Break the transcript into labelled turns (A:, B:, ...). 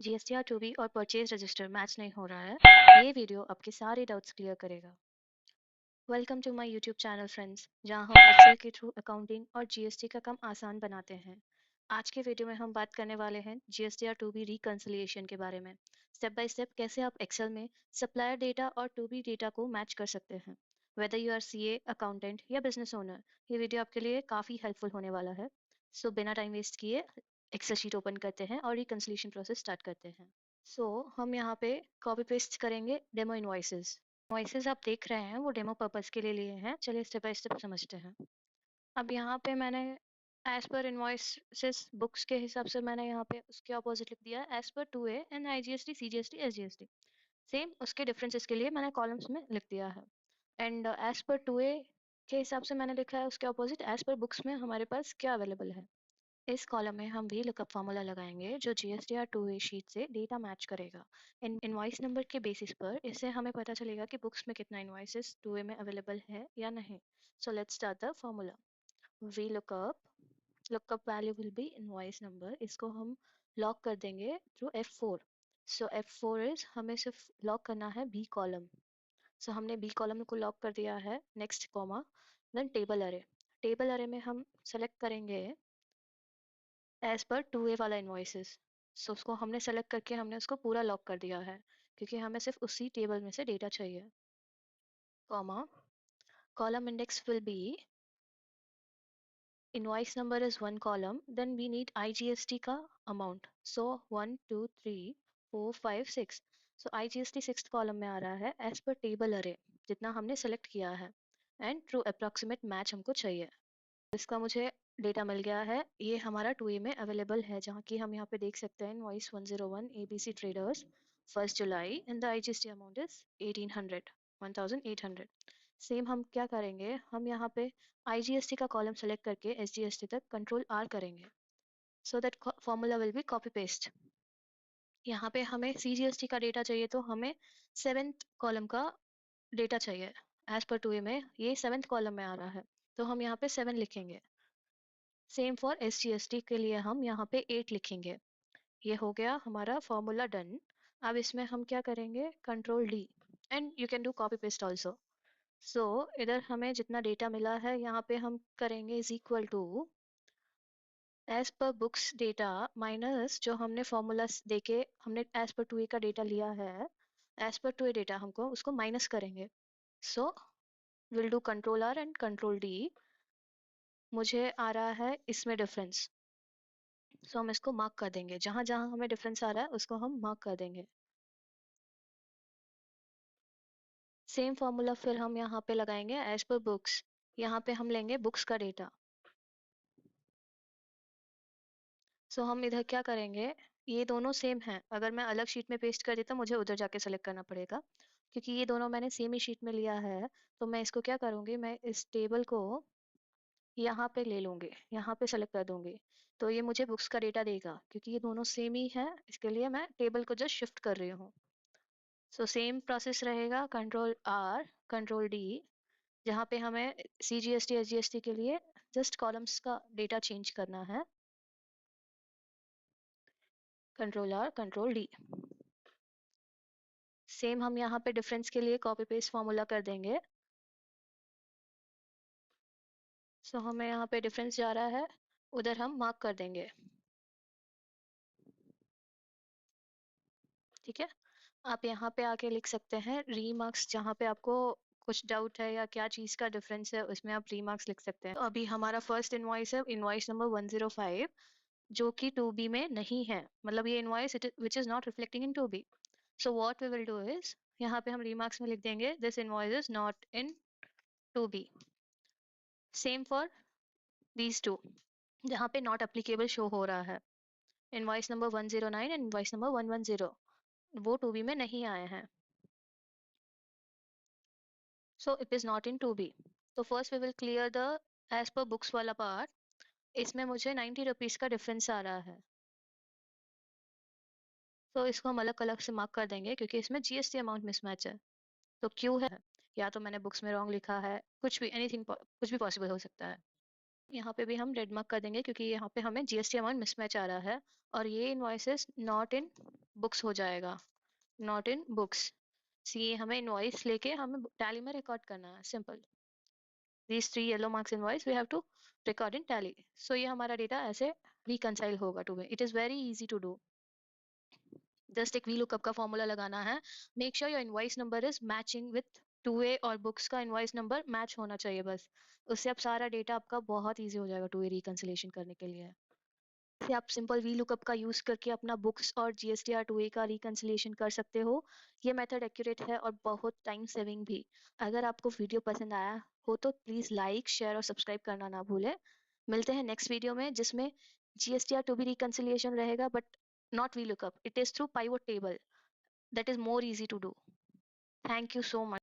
A: GSTR 2B और purchase register match नहीं हो रहा है। ये वीडियो आपके सारे डाउट्स क्लियर करेगा। Welcome to my YouTube channel friends, जहां हम एक्सेल के थ्रू अकाउंटिंग और जीएसटी का काम आसान बनाते हैं। आज के वीडियो में हम बात करने वाले हैं जीएसटीआर 2B रिकंसिलिएशन के बारे में। स्टेप बाय स्टेप कैसे आप एक्सेल में सप्लायर डेटा और 2B डेटा को मैच कर सकते हैं। Whether you are CA, accountant या बिजनेस ओनर, ये वीडियो आपके लिए काफ़ी हेल्पफुल होने वाला है। सो बिना टाइम वेस्ट किए एक्सेल शीट ओपन करते हैं और रिकंसिलिएशन प्रोसेस स्टार्ट करते हैं। हम यहाँ पे कॉपी पेस्ट करेंगे डेमो इनवॉइसेस। इनवॉइसेस आप देख रहे हैं वो डेमो पर्पस के लिए लिए हैं। चलिए स्टेप बाय स्टेप समझते हैं। अब यहाँ पे मैंने एज पर इनवॉइसेस बुक्स के हिसाब से मैंने यहाँ पे उसके ऑपोजिट लिख दिया as per 2A and IGST CGST SGST। Same उसके डिफरेंसेस के लिए मैंने कॉलम्स में लिख दिया है। एंड एज पर 2A के हिसाब से मैंने लिखा है उसके ऑपोजिट एज पर बुक्स में हमारे पास क्या अवेलेबल है। इस कॉलम में हम भी लुकअप फार्मूला लगाएंगे जो जीएसटीआर 2A शीट से डेटा मैच करेगा। इनवॉइस नंबर के बेसिस पर इससे हमें पता चलेगा कि बुक्स में कितना इनवॉइसेस 2A में अवेलेबल है या नहीं। So let's start the formula. V lookup value will be invoice number. इसको हम लॉक कर देंगे through F4। So F4 is हमें सिर्फ लॉक करना है बी कॉलम। सो हमने बी कॉलम को लॉक कर दिया है। नेक्स्ट कॉमा देन टेबल अरे। टेबल अरे में हम सेलेक्ट करेंगे एज पर 2A वाला इन्वॉइसेस। सो उसको हमने सेलेक्ट करके हमने उसको पूरा लॉक कर दिया है क्योंकि हमें सिर्फ उसी टेबल में से डेटा चाहिए। Comma column index will be invoice number is one column then we need IGST का amount. So 1 2 3 4 5 6। So IGST six column में आ रहा है एज पर टेबल अरे जितना हमने सेलेक्ट किया है। एंड ट्रू अप्रॉक्सीमेट मैच हमको चाहिए। इसका मुझे डेटा मिल गया है। ये हमारा 2A में अवेलेबल है जहाँ की हम यहाँ पे देख सकते हैं invoice 101 ABC traders 1 July and the IGST amount is 1800। Same हम क्या करेंगे, हम यहाँ पे IGST का कॉलम सेलेक्ट करके SGST तक कंट्रोल R करेंगे। So that formula will be copy paste. यहाँ पे हमें CGST का डेटा चाहिए तो हमें सेवेंथ कॉलम का डेटा चाहिए। एज पर 2A में ये सेवेंथ कॉलम में आ रहा है तो हम यहाँ पे 7 लिखेंगे। सेम फॉर SGST के लिए हम यहाँ पे 8 लिखेंगे। ये हो गया हमारा फॉर्मूला डन। अब इसमें हम क्या करेंगे, control D and you can do copy paste also. So इधर हमें जितना डेटा मिला है यहाँ पे हम करेंगे is equal to as per books data minus जो हमने फॉर्मूला देके हमने एज पर 2A का डेटा लिया है। एज पर 2A डेटा हमको उसको माइनस करेंगे। So will do control R and control D। मुझे आ रहा है इसमें डिफरेंस। सो हम इसको मार्क कर देंगे, जहां जहां हमें डिफरेंस आ रहा है उसको हम मार्क कर देंगे। सेम फॉर्मूला फिर हम यहाँ पे लगाएंगे एज पर बुक्स। यहाँ पे हम लेंगे बुक्स का डेटा। सो हम इधर क्या करेंगे, ये दोनों सेम हैं। अगर मैं अलग शीट में पेस्ट कर देता मुझे उधर जाके सेलेक्ट करना पड़ेगा। क्योंकि ये दोनों मैंने सेम ही शीट में लिया है तो मैं इसको क्या करूँगी, मैं इस टेबल को यहाँ पे ले लूँगी, यहाँ पे सेलेक्ट कर दूंगी। तो ये मुझे बुक्स का डेटा देगा क्योंकि ये दोनों सेम ही है। इसके लिए मैं टेबल को जस्ट शिफ्ट कर रही हूँ। सो सेम प्रोसेस रहेगा, कंट्रोल R कंट्रोल D। जहाँ पे हमें CGST SGST के लिए जस्ट कॉलम्स का डेटा चेंज करना है। Control R control D। Same हम यहाँ पे डिफरेंस के लिए कॉपी पेस्ट फॉर्मूला कर देंगे। सो हमें यहाँ पे डिफरेंस जा रहा है, उधर हम मार्क कर देंगे। ठीक है, आप यहाँ पे आके लिख सकते हैं रीमार्क्स। जहाँ पे आपको कुछ डाउट है या क्या चीज़ का डिफरेंस है उसमें आप रीमार्क्स लिख सकते हैं। तो अभी हमारा फर्स्ट इनवॉइस है इनवॉइस नंबर 105 जो कि 2B में नहीं है। मतलब ये invoice which is not reflecting in 2B। So what we will do is यहाँ पे हम रिमार्क्स में लिख देंगे this invoice is not in 2B। Same for these two जहाँ पे नॉट एप्लीकेबल शो हो रहा है, invoice number 109 and invoice number 110, वो 2B में नहीं आए हैं। So it is not in 2B। तो first we will clear the as per books वाला पार्ट। इसमें मुझे 90 रुपीज़ का डिफरेंस आ रहा है। तो इसको हम अलग अलग से मार्क कर देंगे क्योंकि इसमें GST अमाउंट मिसमैच है। तो क्यों है, या तो मैंने बुक्स में रॉन्ग लिखा है, कुछ भी एनीथिंग कुछ भी पॉसिबल हो सकता है। यहाँ पे भी हम रेड मार्क कर देंगे क्योंकि यहाँ पे हमें जीएसटी अमाउंट मिसमैच आ रहा है, और ये इनवॉइसेस नॉट इन बुक्स हो जाएगा, नॉट इन बुक्स। सी हमें इनवॉइस लेके हमें टैली में रिकॉर्ड करना है, simple. these three yellow marks invoice we have to record in tally, so ये हमारा डेटा ऐसे reconcile होगा two B. It is very easy to do. Just एक VLOOKUP का फॉर्मूला लगाना है। Make sure your invoice number is matching with two B, और books का इनवॉइस नंबर मैच होना चाहिए बस। उससे अब सारा डेटा आपका बहुत इजी हो जाएगा टू वे रिकंसिलेशन करने के लिए। से आप सिंपल VLOOKUP का यूज करके अपना बुक्स और GSTR टू ए का रिकंसिलेशन कर सकते हो। ये मेथड एक्यूरेट है और बहुत टाइम सेविंग भी। अगर आपको वीडियो पसंद आया हो तो प्लीज लाइक, शेयर और सब्सक्राइब करना ना भूलें। मिलते हैं नेक्स्ट वीडियो में, जिसमें GSTR टू बी रिकंसिलिएशन रहेगा, but not VLOOKUP. It is through pivot table. That is more easy to do. Thank you so much.